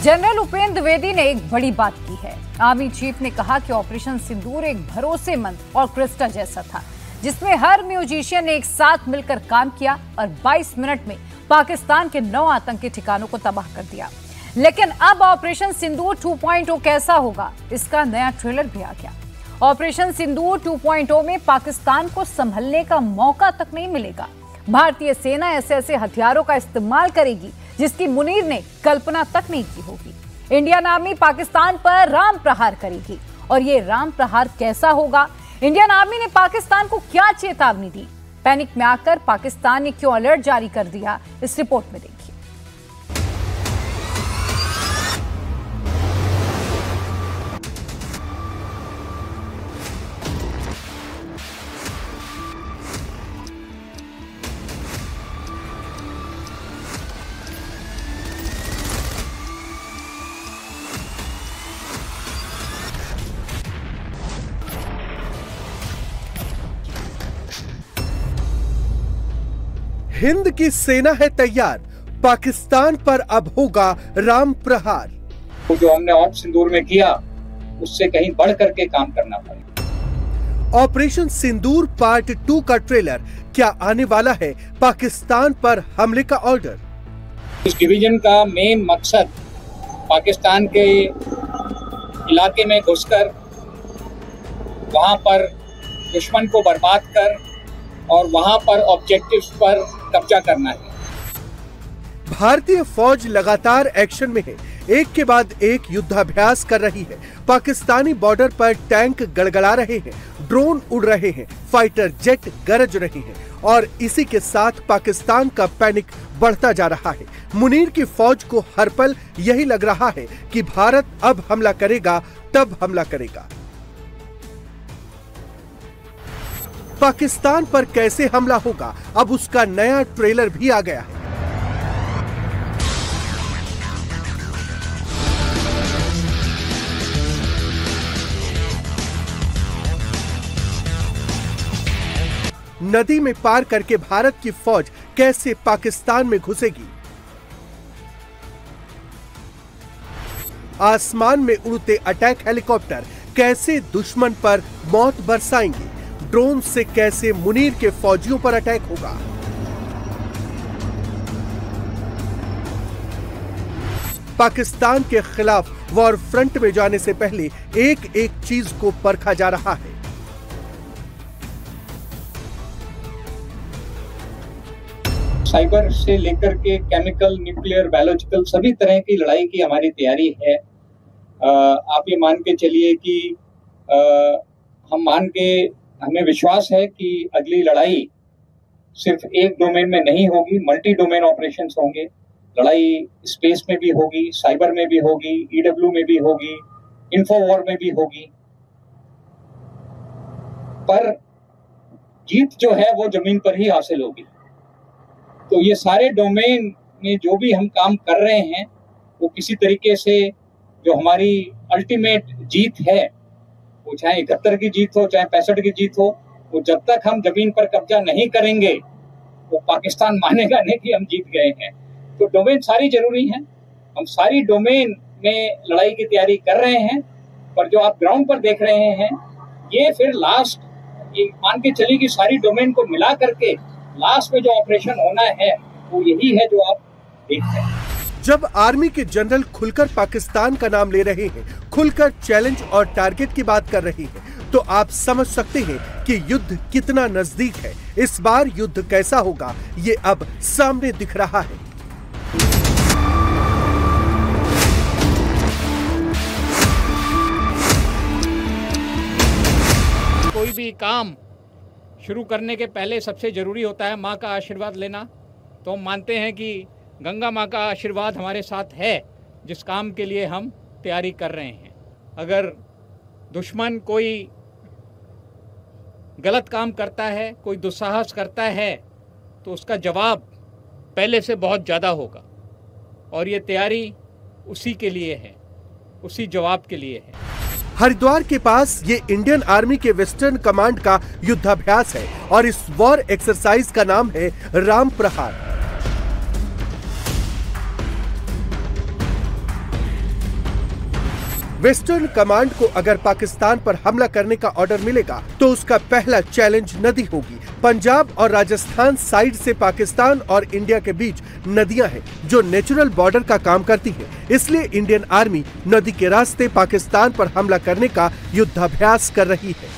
General Upendra Dwivedi ने एक बड़ी बात की है। आर्मी चीफ ने कहा कि ऑपरेशन सिंदूर एक भरोसेमंद और क्रिस्टा जैसा था, जिसमें हर म्यूजिशियन ने एक साथ मिलकर काम किया और 22 मिनट में पाकिस्तान के 9 आतंकी ठिकानों को तबाह कर दिया। लेकिन अब ऑपरेशन सिंदूर 2.0 कैसा होगा, इसका नया ट्रेलर भी आ गया। ऑपरेशन सिंदूर 2.0 में पाकिस्तान को संभलने का मौका तक नहीं मिलेगा। भारतीय सेना ऐसे हथियारों का इस्तेमाल करेगी जिसकी मुनीर ने कल्पना तक नहीं की होगी। इंडियन आर्मी पाकिस्तान पर राम प्रहार करेगी। और ये राम प्रहार कैसा होगा? इंडियन आर्मी ने पाकिस्तान को क्या चेतावनी दी? पैनिक में आकर पाकिस्तान ने क्यों अलर्ट जारी कर दिया? इस रिपोर्ट में देखिए। हिंद की सेना है तैयार, पाकिस्तान पर अब होगा राम प्रहार। तो जो हमने ऑप सिंदूर में किया उससे कहीं बढ़ करके काम करना पड़ेगा। ऑपरेशन सिंदूर पार्ट 2 का ट्रेलर क्या आने वाला है? पाकिस्तान पर हमले का ऑर्डर। इस डिवीजन का मेन मकसद पाकिस्तान के इलाके में घुसकर वहां पर दुश्मन को बर्बाद कर और वहां पर ऑब्जेक्टिव्स पर कब्जा करना है। भारतीय फौज लगातार एक्शन में है, एक के बाद एक युद्धाभ्यास कर रही है। पाकिस्तानी बॉर्डर पर टैंक गड़गड़ा रहे हैं, ड्रोन उड़ रहे हैं, फाइटर जेट गरज रहे हैं और इसी के साथ पाकिस्तान का पैनिक बढ़ता जा रहा है। मुनीर की फौज को हर पल यही लग रहा है कि भारत अब हमला करेगा, तब हमला करेगा। पाकिस्तान पर कैसे हमला होगा, अब उसका नया ट्रेलर भी आ गया है। नदी में पार करके भारत की फौज कैसे पाकिस्तान में घुसेगी? आसमान में उड़ते अटैक हेलीकॉप्टर कैसे दुश्मन पर मौत बरसाएंगे? ड्रोन से कैसे मुनीर के फौजियों पर अटैक होगा? पाकिस्तान के खिलाफ वॉर फ्रंट में जाने से पहले एक एक चीज को परखा जा रहा है। साइबर से लेकर के केमिकल, न्यूक्लियर, बायोलॉजिकल सभी तरह की लड़ाई की हमारी तैयारी है। आप ये मान के चलिए कि हमें विश्वास है कि अगली लड़ाई सिर्फ एक डोमेन में नहीं होगी, मल्टी डोमेन ऑपरेशंस होंगे। लड़ाई स्पेस में भी होगी, साइबर में भी होगी, ईडब्ल्यू में भी होगी, इंफोवॉर में भी होगी। पर जीत जो है वो जमीन पर ही हासिल होगी। तो ये सारे डोमेन में जो भी हम काम कर रहे हैं वो किसी तरीके से जो हमारी अल्टीमेट जीत है, वो चाहे 71 की जीत हो, चाहे 65 की जीत हो, वो जब तक हम जमीन पर कब्जा नहीं करेंगे वो पाकिस्तान मानेगा नहीं कि हम जीत गए हैं। तो डोमेन सारी जरूरी हैं, हम सारी डोमेन में लड़ाई की तैयारी कर रहे हैं। पर जो आप ग्राउंड पर देख रहे हैं ये फिर लास्ट, ये मान के चलिए कि सारी डोमेन को मिला करके लास्ट में जो ऑपरेशन होना है वो यही है जो आप देख रहे हैं। जब आर्मी के जनरल खुलकर पाकिस्तान का नाम ले रहे हैं, खुलकर चैलेंज और टारगेट की बात कर रहे हैं, तो आप समझ सकते हैं कि युद्ध कितना नजदीक है। इस बार युद्ध कैसा होगा ये अब सामने दिख रहा है। कोई भी काम शुरू करने के पहले सबसे जरूरी होता है माँ का आशीर्वाद लेना। तो हम मानते हैं कि गंगा माँ का आशीर्वाद हमारे साथ है, जिस काम के लिए हम तैयारी कर रहे हैं। अगर दुश्मन कोई गलत काम करता है, कोई दुस्साहस करता है, तो उसका जवाब पहले से बहुत ज़्यादा होगा। और ये तैयारी उसी के लिए है, उसी जवाब के लिए है। हरिद्वार के पास ये इंडियन आर्मी के वेस्टर्न कमांड का युद्धाभ्यास है और इस वॉर एक्सरसाइज का नाम है राम प्रहार। वेस्टर्न कमांड को अगर पाकिस्तान पर हमला करने का ऑर्डर मिलेगा तो उसका पहला चैलेंज नदी होगी। पंजाब और राजस्थान साइड से पाकिस्तान और इंडिया के बीच नदियां हैं जो नेचुरल बॉर्डर का काम करती हैं। इसलिए इंडियन आर्मी नदी के रास्ते पाकिस्तान पर हमला करने का युद्धाभ्यास कर रही है।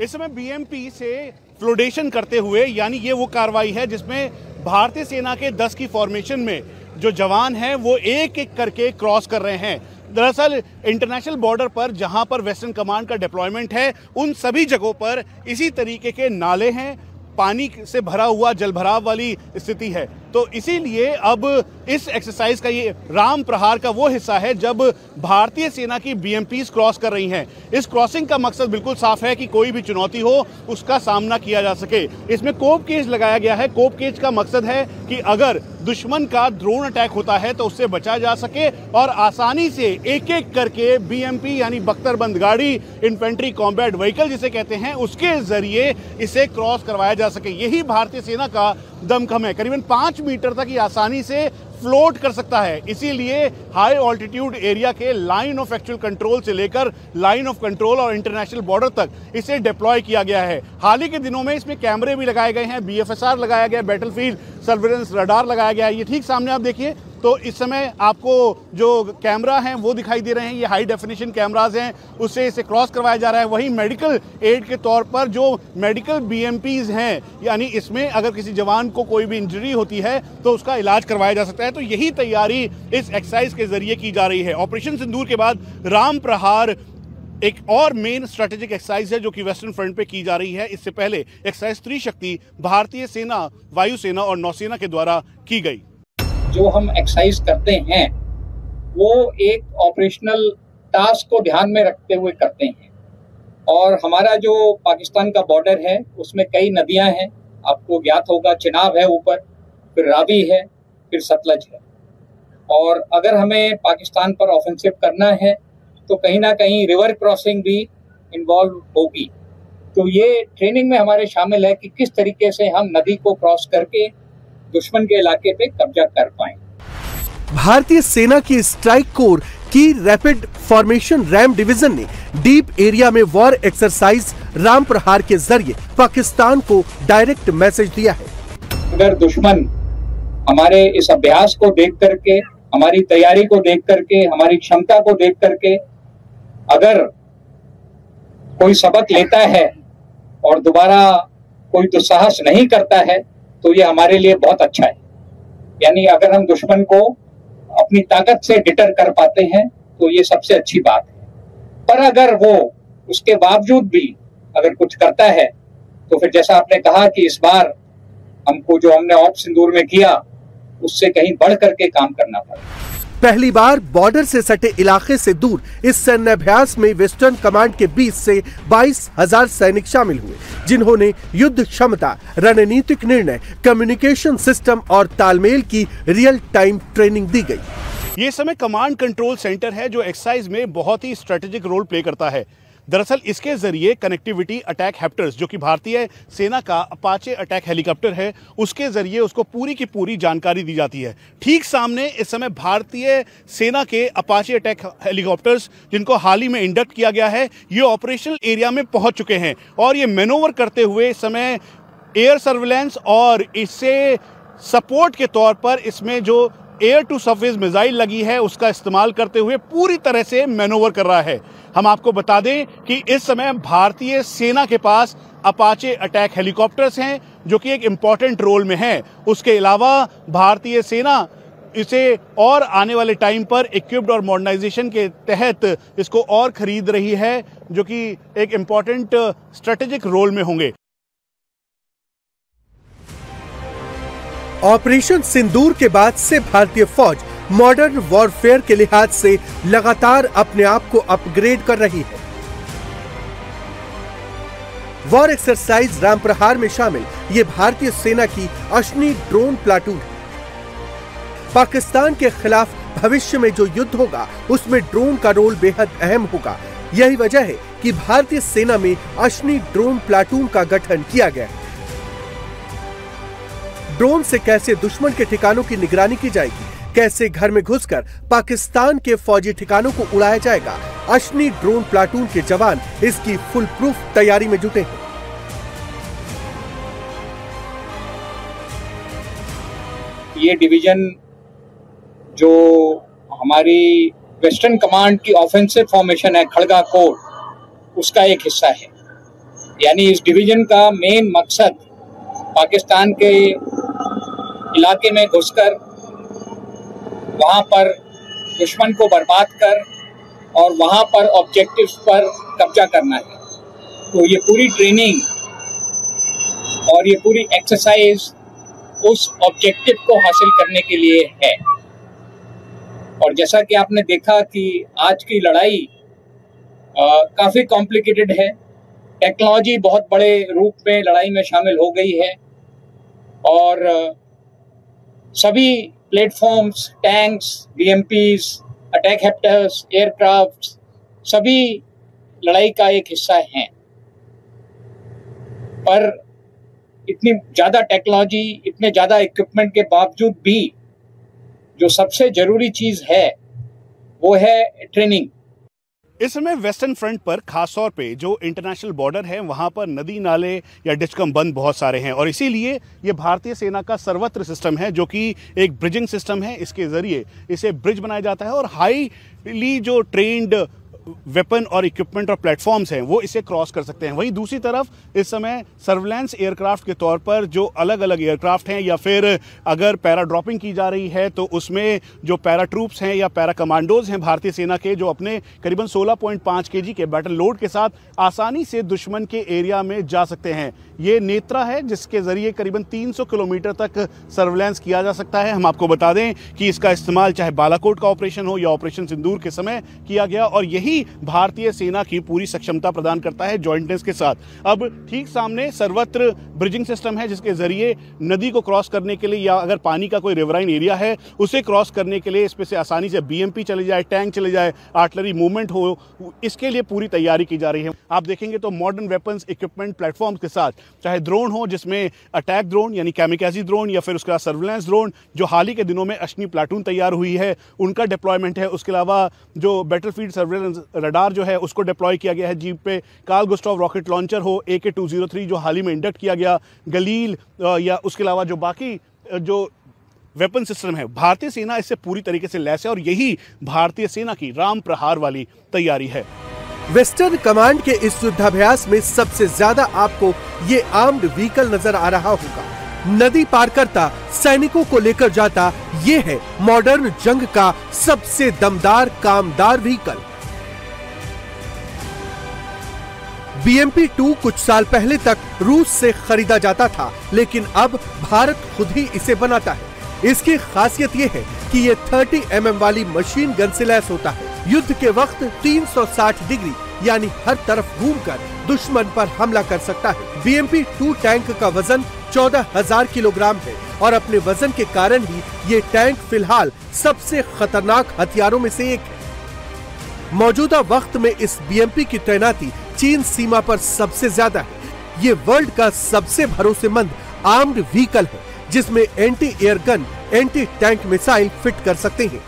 इस समय बीएमपी से फ्लोटेशन करते हुए, यानी ये वो कार्रवाई है जिसमें भारतीय सेना के 10 की फॉर्मेशन में जो जवान हैं वो एक एक करके क्रॉस कर रहे हैं। दरअसल इंटरनेशनल बॉर्डर पर जहां पर वेस्टर्न कमांड का डिप्लॉयमेंट है उन सभी जगहों पर इसी तरीके के नाले हैं, पानी से भरा हुआ जलभराव वाली स्थिति है। तो इसीलिए अब इस एक्सरसाइज का ये राम प्रहार का वो हिस्सा है जब भारतीय सेना की बीएमपीज क्रॉस कर रही हैं। इस क्रॉसिंग का मकसद बिल्कुल साफ है कि कोई भी चुनौती हो उसका सामना किया जा सके। इसमें कोप केज लगाया गया है। कोप केज का मकसद है कि अगर दुश्मन का ड्रोन अटैक होता है तो उससे बचा जा सके और आसानी से एक एक करके बीएमपी यानी बख्तरबंद गाड़ी, इन्फेंट्री कॉम्बैट व्हीकल जिसे कहते हैं, उसके जरिए इसे क्रॉस करवाया जा सके। यही भारतीय सेना का दमखम है। करीबन 5 मीटर तक ये आसानी से फ्लोट कर सकता है। इसीलिए हाई ऑल्टीट्यूड एरिया के लाइन ऑफ एक्चुअल कंट्रोल से लेकर लाइन ऑफ कंट्रोल और इंटरनेशनल बॉर्डर तक इसे डिप्लॉय किया गया है। हाल ही के दिनों में इसमें कैमरे भी लगाए गए हैं, बीएफएसआर लगाया गया, बैटलफील्ड सर्विलेंस रडार लगाया गया है। ये ठीक सामने आप देखिए तो इस समय आपको जो कैमरा हैं वो दिखाई दे रहे हैं। ये हाई डेफिनेशन कैमराज हैं, उससे इसे क्रॉस करवाया जा रहा है। वहीं मेडिकल एड के तौर पर जो मेडिकल बीएमपीज हैं, यानी इसमें अगर किसी जवान को कोई भी इंजरी होती है तो उसका इलाज करवाया जा सकता है। तो यही तैयारी इस एक्सरसाइज के जरिए की जा रही है। ऑपरेशन सिंदूर के बाद राम प्रहार एक और मेन स्ट्रेटेजिक एक्सरसाइज है जो कि वेस्टर्न फ्रंट पे की जा रही है। इससे पहले एक्सरसाइज त्रिशक्ति भारतीय सेना, वायुसेना और नौसेना के द्वारा की गई। जो हम एक्सरसाइज करते हैं वो एक ऑपरेशनल टास्क को ध्यान में रखते हुए करते हैं। और हमारा जो पाकिस्तान का बॉर्डर है उसमें कई नदियां हैं, आपको ज्ञात होगा। चिनाब है ऊपर, फिर रावी है, फिर सतलज है। और अगर हमें पाकिस्तान पर ऑफेंसिव करना है तो कहीं ना कहीं रिवर क्रॉसिंग भी इन्वॉल्व होगी। तो ये ट्रेनिंग में हमारे शामिल है कि किस तरीके से हम नदी को क्रॉस करके दुश्मन के इलाके पे कब्जा कर पाएं। भारतीय सेना की स्ट्राइक कोर की रैपिड फॉर्मेशन रैम डिवीजन ने डीप एरिया में वॉर एक्सरसाइज राम प्रहार के जरिए पाकिस्तान को डायरेक्ट मैसेज दिया है। अगर दुश्मन हमारे इस अभ्यास को देख करके, हमारी तैयारी को देख करके, हमारी क्षमता को देख करके अगर कोई सबक लेता है और दोबारा कोई दुस्साहस नहीं करता है तो ये हमारे लिए बहुत अच्छा है। यानी अगर हम दुश्मन को अपनी ताकत से डिटर कर पाते हैं तो ये सबसे अच्छी बात है। पर अगर वो उसके बावजूद भी अगर कुछ करता है तो फिर जैसा आपने कहा कि इस बार हमको जो हमने ऑपरेशन सिंदूर में किया उससे कहीं बढ़ करके काम करना पड़ा। पहली बार बॉर्डर से सटे इलाके से दूर इस सैन्याभ्यास में वेस्टर्न कमांड के 20 से 22,000 सैनिक शामिल हुए, जिन्होंने युद्ध क्षमता, रणनीतिक निर्णय, कम्युनिकेशन सिस्टम और तालमेल की रियल टाइम ट्रेनिंग दी गई। ये समय कमांड कंट्रोल सेंटर है जो एक्सरसाइज में बहुत ही स्ट्रेटेजिक रोल प्ले करता है। दरअसल इसके जरिए कनेक्टिविटी अटैक हेप्टर्स, जो कि भारतीय सेना का अपाचे अटैक हेलीकॉप्टर है, उसके जरिए उसको पूरी की पूरी जानकारी दी जाती है। ठीक सामने इस समय भारतीय सेना के अपाचे अटैक हेलीकॉप्टर्स, जिनको हाल ही में इंडक्ट किया गया है, ये ऑपरेशनल एरिया में पहुंच चुके हैं और ये मैनोवर करते हुए इस समय एयर सर्विलेंस और इससे सपोर्ट के तौर पर इसमें जो एयर टू सरफेस मिसाइल लगी है उसका इस्तेमाल करते हुए पूरी तरह से मैनोवर कर रहा है। हम आपको बता दें कि इस समय भारतीय सेना के पास अपाचे अटैक हेलीकॉप्टर्स हैं जो कि एक इंपॉर्टेंट रोल में हैं। उसके अलावा भारतीय सेना इसे और आने वाले टाइम पर इक्विप्ड और मॉडर्नाइजेशन के तहत इसको और खरीद रही है, जो कि एक इंपॉर्टेंट स्ट्रेटेजिक रोल में होंगे। ऑपरेशन सिंदूर के बाद से भारतीय फौज मॉडर्न वॉरफेयर के लिहाज से लगातार अपने आप को अपग्रेड कर रही है। वॉर एक्सरसाइज राम प्रहार में शामिल ये भारतीय सेना की अश्नी ड्रोन प्लाटून है। पाकिस्तान के खिलाफ भविष्य में जो युद्ध होगा उसमें ड्रोन का रोल बेहद अहम होगा। यही वजह है कि भारतीय सेना में अश्नी ड्रोन प्लाटून का गठन किया गया है। ड्रोन से कैसे दुश्मन के ठिकानों की निगरानी की जाएगी, कैसे घर में घुसकर पाकिस्तान के फौजी ठिकानों को उड़ाया जाएगा, अश्नी ड्रोन प्लाटून के जवान इसकी फुल प्रूफ तैयारी में जुटे हैं। ये डिवीजन जो हमारी वेस्टर्न कमांड की ऑफेंसिव फॉर्मेशन है खड़गा कोर, उसका एक हिस्सा है। यानी इस डिवीजन का मेन मकसद पाकिस्तान के इलाके में घुसकर वहां पर दुश्मन को बर्बाद कर और वहां पर ऑब्जेक्टिव्स पर कब्जा करना है। तो ये पूरी ट्रेनिंग और ये पूरी एक्सरसाइज उस ऑब्जेक्टिव को हासिल करने के लिए है। और जैसा कि आपने देखा कि आज की लड़ाई काफी कॉम्प्लिकेटेड है। टेक्नोलॉजी बहुत बड़े रूप में लड़ाई में शामिल हो गई है और सभी प्लेटफॉर्म्स, टैंक्स, बीएमपीज, अटैक हेप्टर्स, एयरक्राफ्ट सभी लड़ाई का एक हिस्सा हैं। पर इतनी ज्यादा टेक्नोलॉजी, इतने ज्यादा इक्विपमेंट के बावजूद भी जो सबसे जरूरी चीज है वो है ट्रेनिंग। इस समय वेस्टर्न फ्रंट पर खासतौर पे जो इंटरनेशनल बॉर्डर है वहां पर नदी नाले या डिस्कम बंद बहुत सारे हैं और इसीलिए ये भारतीय सेना का सर्वत्र सिस्टम है जो कि एक ब्रिजिंग सिस्टम है। इसके जरिए इसे ब्रिज बनाया जाता है और हाईली जो ट्रेन्ड वेपन और इक्विपमेंट और प्लेटफॉर्म्स हैं वो इसे क्रॉस कर सकते हैं। वहीं दूसरी तरफ इस समय सर्विलांस एयरक्राफ्ट के तौर पर जो अलग अलग एयरक्राफ्ट हैं या फिर अगर पैरा ड्रॉपिंग की जा रही है तो उसमें जो पैरा ट्रूप्स हैं या पैरा कमांडोज हैं भारतीय सेना के, जो अपने करीबन 16.5 kg के बैटल लोड के साथ आसानी से दुश्मन के एरिया में जा सकते हैं। ये नेत्रा है जिसके जरिए करीबन 300 किलोमीटर तक सर्विलांस किया जा सकता है। हम आपको बता दें कि इसका इस्तेमाल चाहे बालाकोट का ऑपरेशन हो या ऑपरेशन सिंदूर के समय किया गया और यही भारतीय सेना की पूरी सक्षमता प्रदान करता है जॉइंटनेस के साथ। अब ठीक सामने सर्वत्र ब्रिजिंग सिस्टम है जिसके जरिए नदी को क्रॉस करने के लिए या अगर पानी का कोई रिवराइन एरिया है उसे क्रॉस करने के लिए इसमें से आसानी से बीएमपी चले जाए, टैंक चले जाए, आर्टिलरी मूवमेंट हो, इसके लिए पूरी तैयारी की जा रही है। आप देखेंगे तो मॉडर्न वेपन्स, इक्विपमेंट, प्लेटफॉर्म के साथ चाहे ड्रोन हो जिसमें अटैक ड्रोन यानी कैमिकाजी ड्रोन या फिर उसका सर्विलांस ड्रोन जो हाल ही के दिनों में अश्नी प्लाटून तैयार हुई है उनका डिप्लॉयमेंट है। उसके अलावा जो बैटलफील्ड सर्विलांस रडार जो है उसको डिप्लॉय किया गया है। जीप पे कार्ल गुस्टाव रॉकेट लॉन्चर हो, AK-203 जो हाल ही में इंडक्ट किया गया, गलील या उसके अलावा जो बाकी जो वेपन सिस्टम है, भारतीय सेना इससे पूरी तरीके से लैस है और यही भारतीय सेना की राम प्रहार वाली तैयारी है। वेस्टर्न कमांड के इस युद्धाभ्यास में सबसे ज्यादा आपको ये आर्म्ड व्हीकल नजर आ रहा होगा। नदी पार करता, सैनिकों को लेकर जाता, ये है मॉडर्न जंग का सबसे दमदार कामदार व्हीकल। BMP-2 कुछ साल पहले तक रूस से खरीदा जाता था लेकिन अब भारत खुद ही इसे बनाता है। इसकी खासियत यह है कि ये 30 mm वाली मशीन गन से लैस होता है। युद्ध के वक्त 360 डिग्री यानी हर तरफ घूमकर दुश्मन पर हमला कर सकता है। BMP-2 टैंक का वजन 14,000 किलोग्राम है और अपने वजन के कारण ही ये टैंक फिलहाल सबसे खतरनाक हथियारों में से एक है। मौजूदा वक्त में इस BMP की तैनाती चीन सीमा पर सबसे ज्यादा है। ये वर्ल्ड का सबसे भरोसेमंद आर्म्ड व्हीकल है जिसमें anti air gun, anti tank missile fit कर सकते हैं।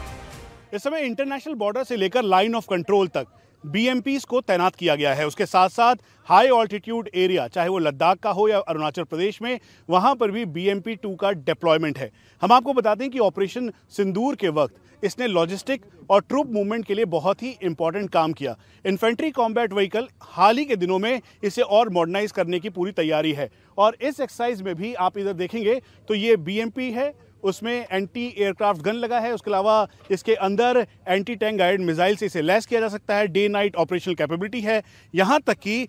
इस समय इंटरनेशनल बॉर्डर से लेकर लाइन ऑफ कंट्रोल तक BMPs को तैनात किया गया है। उसके साथ साथ हाई ऑल्टीट्यूड एरिया चाहे वो लद्दाख का हो या अरुणाचल प्रदेश में, वहां पर भी BMP-2 का डिप्लॉयमेंट है। हम आपको बताते हैं कि ऑपरेशन सिंदूर के वक्त इसने लॉजिस्टिक और ट्रूप मूवमेंट के लिए बहुत ही इंपॉर्टेंट काम किया। इन्फेंट्री कॉम्बैट व्हीकल हाल ही के दिनों में इसे और मॉडर्नाइज करने की पूरी तैयारी है और इस एक्सरसाइज में भी आप इधर देखेंगे तो ये BMP है, उसमें एंटी एयरक्राफ्ट गन लगा है। उसके अलावा इसके अंदर एंटी टैंक गाइडेड मिसाइल से इसे लैस किया जा सकता है। डे नाइट ऑपरेशनल कैपेबिलिटी है। यहाँ तक कि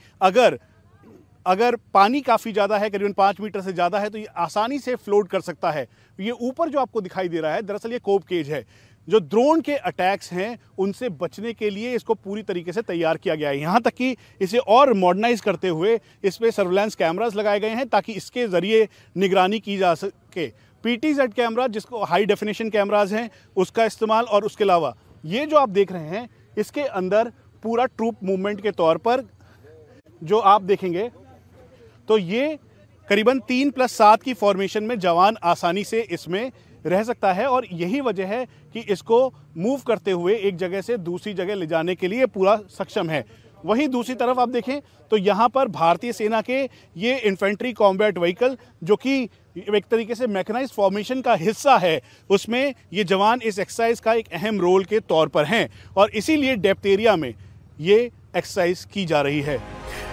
अगर पानी काफ़ी ज़्यादा है, करीबन 5 मीटर से ज़्यादा है, तो ये आसानी से फ्लोट कर सकता है। ये ऊपर जो आपको दिखाई दे रहा है दरअसल ये कोब केज है। जो ड्रोन के अटैक्स हैं उनसे बचने के लिए इसको पूरी तरीके से तैयार किया गया है। यहाँ तक कि इसे और मॉडर्नाइज करते हुए इस पर सर्विलांस कैमरास लगाए गए हैं ताकि इसके ज़रिए निगरानी की जा सके। PTZ कैमरा जिसको हाई डेफिनेशन कैमराज हैं उसका इस्तेमाल, और उसके अलावा ये जो आप देख रहे हैं इसके अंदर पूरा ट्रूप मूवमेंट के तौर पर जो आप देखेंगे तो ये करीबन 3+7 की फॉर्मेशन में जवान आसानी से इसमें रह सकता है और यही वजह है कि इसको मूव करते हुए एक जगह से दूसरी जगह ले जाने के लिए पूरा सक्षम है। वहीं दूसरी तरफ आप देखें तो यहाँ पर भारतीय सेना के ये इन्फेंट्री कॉम्बैट व्हीकल जो कि एक तरीके से मैकेनाइज्ड फॉर्मेशन का हिस्सा है, उसमें ये जवान इस एक्सरसाइज का एक अहम रोल के तौर पर हैं और इसीलिए डेप्थ एरिया में ये एक्सरसाइज की जा रही है।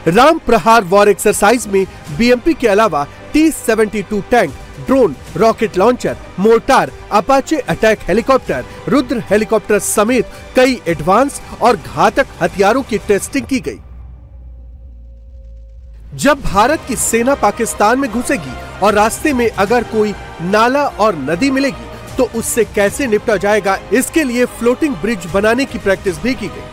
राम प्रहार वॉर एक्सरसाइज में बीएमपी के अलावा T-72 tank, drone, rocket launcher, mortar, Apache attack helicopter, Rudra helicopter समेत कई एडवांस और घातक हथियारों की टेस्टिंग की गई। जब भारत की सेना पाकिस्तान में घुसेगी और रास्ते में अगर कोई नाला और नदी मिलेगी तो उससे कैसे निपटा जाएगा, इसके लिए फ्लोटिंग ब्रिज बनाने की प्रैक्टिस भी की गई।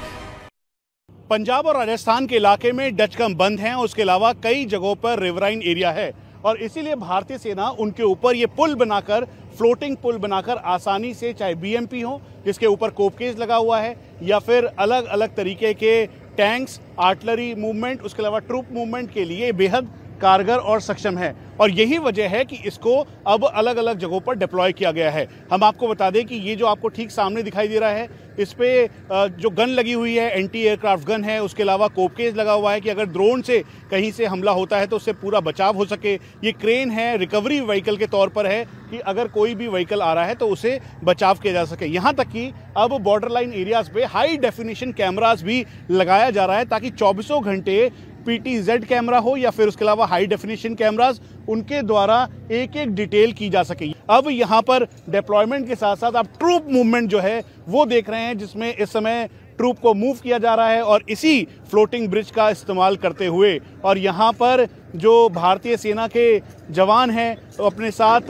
पंजाब और राजस्थान के इलाके में डचकम बंद हैं, उसके अलावा कई जगहों पर रिवराइन एरिया है और इसीलिए भारतीय सेना उनके ऊपर ये पुल बनाकर, फ्लोटिंग पुल बनाकर आसानी से, चाहे बीएमपी हो जिसके ऊपर कोपकेज लगा हुआ है या फिर अलग अलग तरीके के टैंक्स, आर्टिलरी मूवमेंट, उसके अलावा ट्रूप मूवमेंट के लिए बेहद कारगर और सक्षम है और यही वजह है कि इसको अब अलग अलग जगहों पर डिप्लॉय किया गया है। हम आपको बता दें कि ये जो आपको ठीक सामने दिखाई दे रहा है, इस पे जो गन लगी हुई है एंटी एयरक्राफ्ट गन है, उसके अलावा कोपकेज लगा हुआ है कि अगर ड्रोन से कहीं से हमला होता है तो उससे पूरा बचाव हो सके। ये क्रेन है, रिकवरी व्हीकल के तौर पर है कि अगर कोई भी व्हीकल आ रहा है तो उसे बचाव किया जा सके। यहाँ तक कि अब बॉर्डर लाइन एरियाज पे हाई डेफिनेशन कैमरास भी लगाया जा रहा है ताकि 24 घंटे PTZ कैमरा हो या फिर उसके अलावा हाई डेफिनेशन कैमरास, उनके द्वारा एक एक डिटेल की जा सके। अब यहाँ पर डिप्लॉयमेंट के साथ साथ आप ट्रूप मूवमेंट जो है वो देख रहे हैं, जिसमें इस समय ट्रूप को मूव किया जा रहा है और इसी फ्लोटिंग ब्रिज का इस्तेमाल करते हुए। और यहाँ पर जो भारतीय सेना के जवान हैं अपने साथ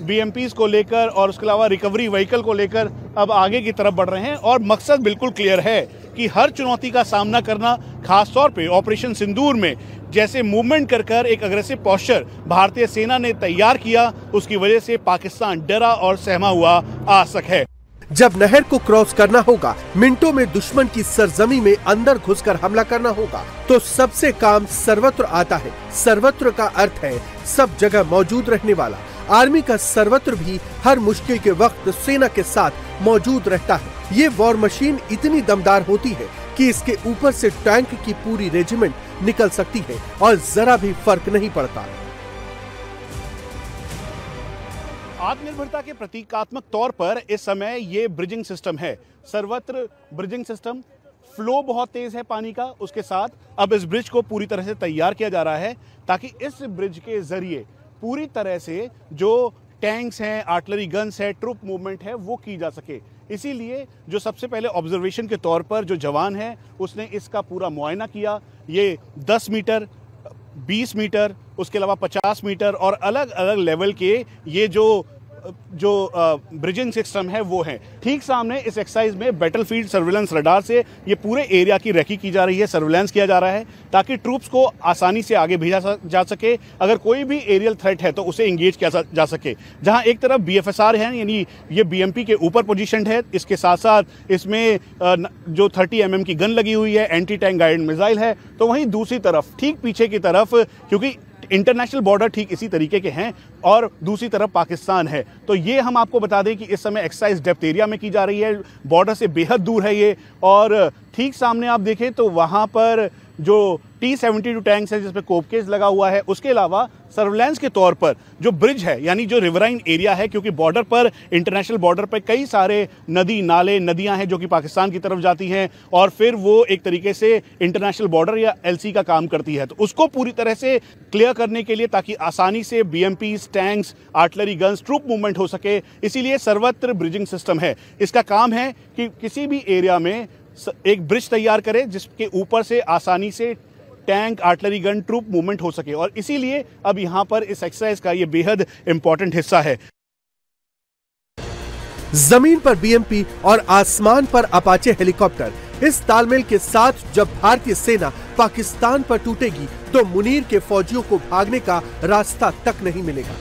BMPs को लेकर और उसके अलावा रिकवरी व्हीकल को लेकर अब आगे की तरफ बढ़ रहे हैं और मकसद बिल्कुल क्लियर है कि हर चुनौती का सामना करना, खासतौर पे ऑपरेशन सिंदूर में जैसे मूवमेंट कर कर एक अग्रेसिव पोस्चर भारतीय सेना ने तैयार किया, उसकी वजह से पाकिस्तान डरा और सहमा हुआ आ सक है। जब नहर को क्रॉस करना होगा, मिनटों में दुश्मन की सरजमी में अंदर घुसकर हमला करना होगा, तो सबसे काम सर्वत्र आता है। सर्वत्र का अर्थ है सब जगह मौजूद रहने वाला। आर्मी का सर्वत्र भी हर मुश्किल के वक्त सेना के साथ मौजूद रहता है। ये वॉर मशीन इतनी दमदार होती है कि इसके ऊपर से टैंक की पूरी रेजिमेंट निकल सकती है और जरा भी फर्क नहीं पड़ता। आत्मनिर्भरता के प्रतीकात्मक तौर पर इस समय ये ब्रिजिंग सिस्टम है, सर्वत्र ब्रिजिंग सिस्टम। फ्लो बहुत तेज है पानी का, उसके साथ अब इस ब्रिज को पूरी तरह से तैयार किया जा रहा है ताकि इस ब्रिज के जरिए पूरी तरह से जो टैंक्स हैं, आर्टिलरी गन्स है, ट्रूप मूवमेंट है, वो की जा सके। इसीलिए जो सबसे पहले ऑब्जर्वेशन के तौर पर जो जवान है उसने इसका पूरा मुआयना किया। ये 10 मीटर, 20 मीटर, उसके अलावा 50 मीटर और अलग अलग लेवल के ये जो ब्रिजिंग सिस्टम है वो है। ठीक सामने इस एक्सरसाइज में बैटलफील्ड सर्विलेंस रडार से ये पूरे एरिया की रेकी की जा रही है, सर्विलेंस किया जा रहा है ताकि ट्रूप्स को आसानी से आगे भेजा जा सके। अगर कोई भी एरियल थ्रेट है तो उसे एंगेज किया जा सके। जहां एक तरफ BFSR है, यानी ये BMP के ऊपर पोजीशन है, इसके साथ साथ इसमें जो 30 mm की गन लगी हुई है, एंटी टैंक गाइडेड मिसाइल है, तो वहीं दूसरी तरफ ठीक पीछे की तरफ, क्योंकि इंटरनेशनल बॉर्डर ठीक इसी तरीके के हैं और दूसरी तरफ पाकिस्तान है, तो ये हम आपको बता दें कि इस समय एक्सरसाइज डेप्थ एरिया में की जा रही है। बॉर्डर से बेहद दूर है ये और ठीक सामने आप देखें तो वहां पर जो T-72 टैंक्स है जिसपे कोपकेज लगा हुआ है, उसके अलावा सर्विलेंस के तौर पर जो ब्रिज है, यानी जो रिवराइन एरिया है, क्योंकि बॉर्डर पर, इंटरनेशनल बॉर्डर पर कई सारे नदी नाले, नदियां हैं जो कि पाकिस्तान की तरफ जाती हैं और फिर वो एक तरीके से इंटरनेशनल बॉर्डर या LC का काम करती है, तो उसको पूरी तरह से क्लियर करने के लिए ताकि आसानी से BMPs, tanks, artillery guns, troop movement हो सके, इसीलिए सर्वत्र ब्रिजिंग सिस्टम है। इसका काम है कि किसी भी एरिया में एक ब्रिज तैयार करे जिसके ऊपर से आसानी से tank, artillery gun, troop movement हो सके और इसीलिए अब यहां पर इस एक्सरसाइज का ये बेहद इंपॉर्टेंट हिस्सा है। जमीन पर BMP और आसमान पर अपाचे हेलीकॉप्टर, इस तालमेल के साथ जब भारतीय सेना पाकिस्तान पर टूटेगी तो मुनीर के फौजियों को भागने का रास्ता तक नहीं मिलेगा।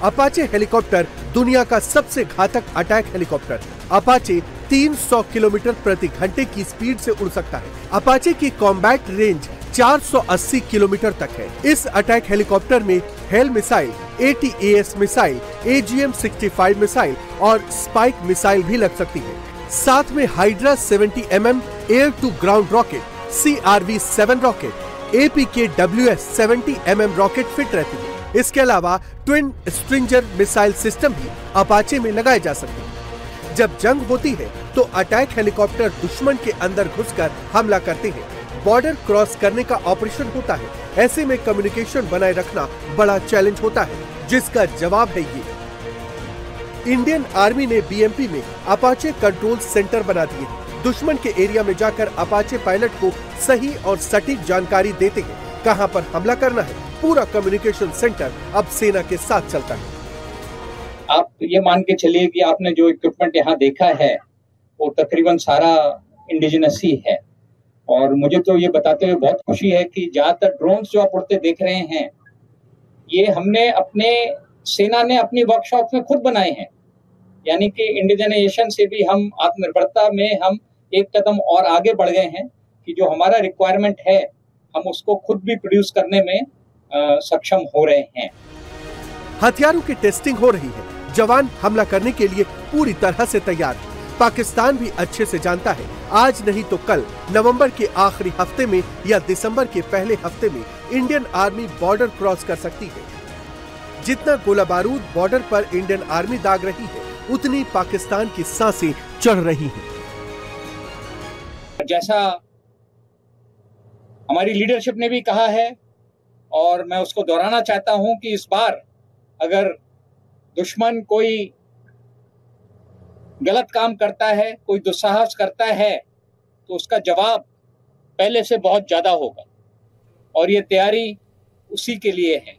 अपाचे हेलीकॉप्टर दुनिया का सबसे घातक अटैक हेलीकॉप्टर। अपाचे 300 किलोमीटर प्रति घंटे की स्पीड से उड़ सकता है। अपाचे की कॉम्बैट रेंज 480 किलोमीटर तक है। इस अटैक हेलीकॉप्टर में hell missile, ATAS missile, AGM-65 missile और स्पाइक मिसाइल भी लग सकती है। साथ में Hydra 70 mm air to ground rocket, CRV-7 rocket, APKWS 70 mm rocket fit रहती है। इसके अलावा ट्विन स्ट्रिंजर मिसाइल सिस्टम भी अपाचे में लगाए जा सकते हैं। जब जंग होती है तो अटैक हेलीकॉप्टर दुश्मन के अंदर घुसकर हमला करते हैं। बॉर्डर क्रॉस करने का ऑपरेशन होता है। ऐसे में कम्युनिकेशन बनाए रखना बड़ा चैलेंज होता है, जिसका जवाब है ये। इंडियन आर्मी ने BMP में अपाचे कंट्रोल सेंटर बना दिए हैं। दुश्मन के एरिया में जाकर अपाचे पायलट को सही और सटीक जानकारी देते हैं कहां पर हमला करना है। पूरा कम्युनिकेशन सेंटर अब सेना के साथ चलता है। आप ये मान के चलिए कि आपने जो इक्विपमेंट यहाँ देखा है वो तकरीबन सारा इंडिजिनस ही है। और मुझे तो ये बताते हुए बहुत खुशी है कि ज्यादातर ड्रोन्स जो आप उड़ते देख रहे हैं, ये हमने अपने सेना ने अपनी वर्कशॉप में खुद बनाए हैं। यानी कि इंडिजनाइजेशन से भी हम आत्मनिर्भरता में हम एक कदम और आगे बढ़ गए हैं कि जो हमारा रिक्वायरमेंट है हम उसको खुद भी प्रोड्यूस करने में सक्षम हो रहे हैं। हथियारों की टेस्टिंग हो रही है। जवान हमला करने के लिए पूरी तरह से तैयार है। पाकिस्तान भी अच्छे से जानता है, आज नहीं तो कल नवंबर के आखिरी हफ्ते में या दिसंबर के पहले हफ्ते में इंडियन आर्मी बॉर्डर क्रॉस कर सकती है। जितना गोला बारूद बॉर्डर पर इंडियन आर्मी दाग रही है, उतनी पाकिस्तान की सांसें चढ़ रही हैं। जैसा हमारी लीडरशिप ने भी कहा है और मैं उसको दोहराना चाहता हूं कि इस बार अगर दुश्मन कोई गलत काम करता है, कोई दुस्साहस करता है, तो उसका जवाब पहले से बहुत ज्यादा होगा और ये तैयारी उसी के लिए है।